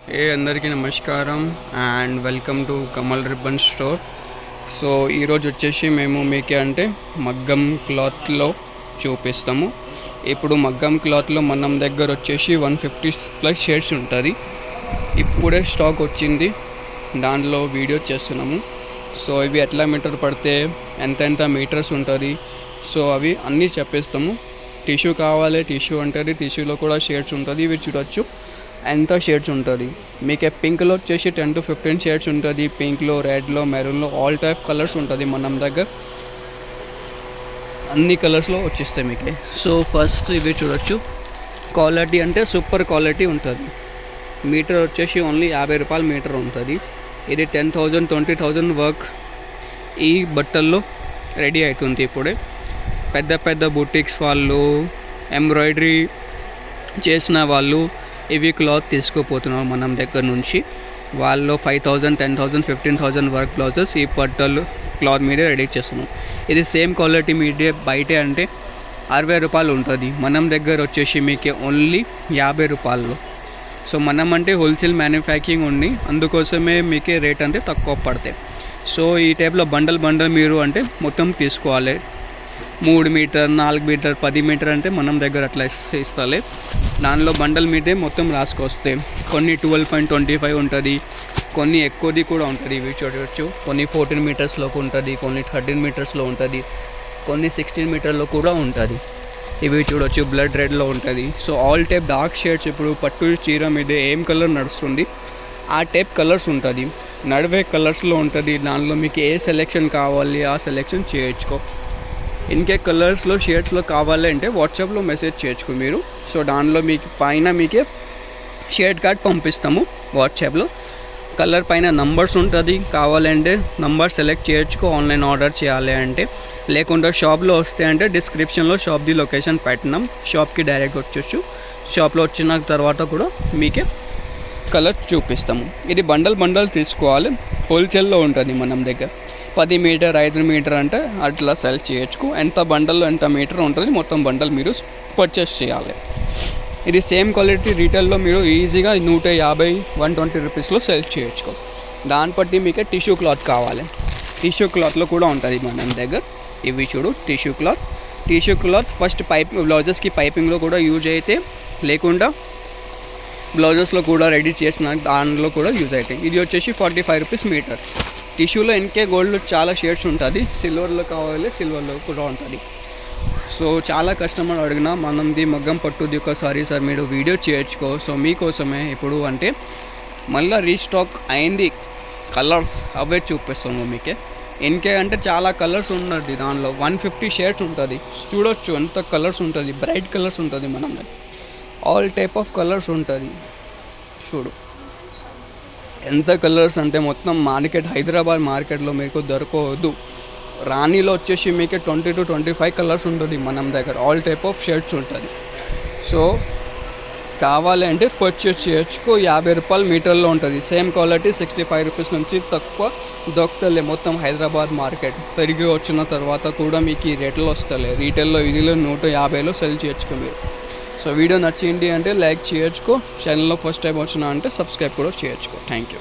అందరికీ నమస్కారం and welcome to Kamal ribbon store. So ఈరోజు వచ్చేసి మేము మీకు అంటే మగ్గం క్లాత్లో చూపిస్తాము. ఇప్పుడు మగ్గం క్లాత్లో మన దగ్గర వచ్చేసి 150+ షేడ్స్ ఉంటుంది. ఇప్పుడే స్టాక్ వచ్చింది, దాంట్లో వీడియో చేస్తున్నాము. సో ఇవి ఎట్లా మీటర్ పడితే ఎంత మీటర్స్ ఉంటుంది, సో అవి అన్నీ చెప్పేస్తాము. టిష్యూ కావాలి, టిష్యూ ఉంటుంది, టిష్యూలో కూడా షేడ్స్ ఉంటుంది. ఇవి చూడొచ్చు ఎంత షేడ్స్ ఉంటుంది. మీకు పింక్లో వచ్చేసి 10 to 15 షేడ్స్ ఉంటుంది. పింక్లో, రెడ్లో, మెరూన్లో ఆల్ టైప్ కలర్స్ ఉంటుంది మన దగ్గర. అన్ని కలర్స్లో వచ్చేస్తాయి మీకు. సో ఫస్ట్ ఇవి చూడొచ్చు, క్వాలిటీ అంటే సూపర్ క్వాలిటీ ఉంటుంది. మీటర్ వచ్చేసి ఓన్లీ 50 రూపాయలు మీటర్ ఉంటుంది. ఇది 10,000 20,000 వర్క్ ఈ బట్టల్లో రెడీ అవుతుంది. ఇప్పుడే పెద్ద పెద్ద బుటిక్స్ వాళ్ళు, ఎంబ్రాయిడరీ చేసిన వాళ్ళు ఇవి క్లాత్ తీసుకుపోతున్నారు మన దగ్గర నుంచి. వాళ్ళు 5,000 10,000 15,000 వర్క్ బ్లౌజెస్ ఈ బట్టలు క్లాత్ మీదే రెడీ చేస్తున్నాం. ఇది సేమ్ క్వాలిటీ మీదే బయట అంటే 60 రూపాయలు ఉంటుంది, మనం దగ్గర వచ్చేసి మీకు ఓన్లీ 50 రూపాయలు. సో మనం అంటే హోల్సేల్ మ్యానుఫ్యాక్చరింగ్ ఉంది, అందుకోసమే మీకే రేట్ అంటే తక్కువ పడతాయి. సో ఈ టైప్లో బండల్ మీరు అంటే మొత్తం తీసుకోవాలి. 3 మీటర్ 4 మీటర్ 10 మీటర్ అంటే మనం దగ్గర అట్లా ఇస్తాలే. దానిలో బండల్ మీదే మొత్తం రాసుకొస్తే కొన్ని 12.25 ఉంటుంది, కొన్ని ఎక్కువది కూడా ఉంటుంది. ఇవి చూడవచ్చు, కొన్ని 14 మీటర్స్లోకి ఉంటుంది, కొన్ని 13 మీటర్స్లో ఉంటుంది, కొన్ని 16 మీటర్లో కూడా ఉంటుంది. ఇవి చూడవచ్చు, బ్లడ్ రెడ్లో ఉంటుంది. So all type dark shades, ఇప్పుడు పట్టు చీర మీద ఏం కలర్ నడుస్తుంది ఆ టైప్ కలర్స్ ఉంటుంది, నడివే కలర్స్లో ఉంటుంది. దానిలో మీకు ఏ సెలెక్షన్ కావాలి ఆ సెలెక్షన్ చేయొచ్చుకో. ఇన్కే కలర్స్లో షేడ్స్లో కావాలంటే వాట్సాప్లో మెసేజ్ చేయొచ్చు మీరు. సో దానిలో మీకు పైన మీకే షేడ్ కార్డ్ పంపిస్తాము వాట్సాప్లో. కలర్ పైన నంబర్స్ ఉంటుంది, కావాలంటే నంబర్ సెలెక్ట్ చేయొచ్చుకో ఆన్లైన్ ఆర్డర్ చేయాలి అంటే. లేకుండా షాప్లో వస్తే అంటే డిస్క్రిప్షన్లో షాప్ది లొకేషన్ పెట్టినాం, షాప్కి డైరెక్ట్ వచ్చేచ్చు. షాప్లో వచ్చిన తర్వాత కూడా మీకే కలర్ చూపిస్తాము. ఇది బండల్ తీసుకోవాలి, హోల్సేల్లో ఉంటుంది మనం దగ్గర. 10 మీటర్ 5 మీటర్ అంటే అట్లా సెల్ చేయొచ్చు. ఎంత బండల్లో ఎంత మీటర్ ఉంటుంది మొత్తం బండల్ మీరు పర్చేస్ చేయాలి. ఇది సేమ్ క్వాలిటీ రీటైల్లో మీరు ఈజీగా 150 120 రూపీస్లో సెల్ చేయొచ్చు. దాన్ని బట్టి మీకు టిష్యూ క్లాత్ కావాలి, టిష్యూ క్లాత్లో కూడా ఉంటుంది మన దగ్గర. ఇవి చూడు, టిష్యూ క్లాత్ ఫస్ట్ బ్లౌజెస్కి పైపింగ్లో కూడా యూజ్ అయితే, లేకుండా బ్లౌజెస్లో కూడా రెడీ చేసిన దానిలో కూడా యూజ్ అవుతాయి. ఇది వచ్చేసి 45 రూపీస్ మీటర్. టిష్యూలో ఎన్కే గోల్డ్ చాలా షేడ్స్ ఉంటుంది, సిల్వర్లో కావాలి సిల్వర్లో కూడా ఉంటుంది. సో చాలా కస్టమర్ అడిగినా మనది మగ్గం పట్టుది ఒకసారి సార్ మీరు వీడియో చేయొచ్చుకో. సో మీకోసమే ఇప్పుడు అంటే మళ్ళీ రీస్టాక్ అయింది కలర్స్, అవే చూపిస్తాము మీకే. ఎన్కే అంటే చాలా కలర్స్ ఉన్నది, దానిలో 150 షేడ్స్ ఉంటుంది. చూడొచ్చు ఎంత కలర్స్ ఉంటుంది, బ్రైట్ కలర్స్ ఉంటుంది మనం ఆల్ టైప్ ఆఫ్ కలర్స్ ఉంటుంది. చూడు ఎంత కలర్స్ అంటే మొత్తం మార్కెట్, హైదరాబాద్ మార్కెట్లో మీకు దొరకవద్దు. రాణిలో వచ్చేసి మీకు 20 to 25 కలర్స్ ఉంటుంది మన దగ్గర, ఆల్ టైప్ ఆఫ్ షర్ట్స్ ఉంటుంది. సో కావాలంటే పర్చేస్ చేయొచ్చుకో. 50 రూపాయలు మీటర్లో ఉంటుంది. సేమ్ క్వాలిటీ 65 రూపీస్ నుంచి తక్కువ దొరకలే మొత్తం హైదరాబాద్ మార్కెట్. తిరిగి వచ్చిన తర్వాత కూడా మీకు ఈ రేట్లో వస్తలే. రీటైల్లో ఇదిలో 150లో సెల్ చేయొచ్చుకో మీరు. సో వీడియో నచ్చింది అంటే లైక్ చేయొచ్చుకో, ఛానల్లో ఫస్ట్ టైం వచ్చినా అంటే సబ్స్క్రైబ్ కూడా చేయొచ్చుకో. Thank you.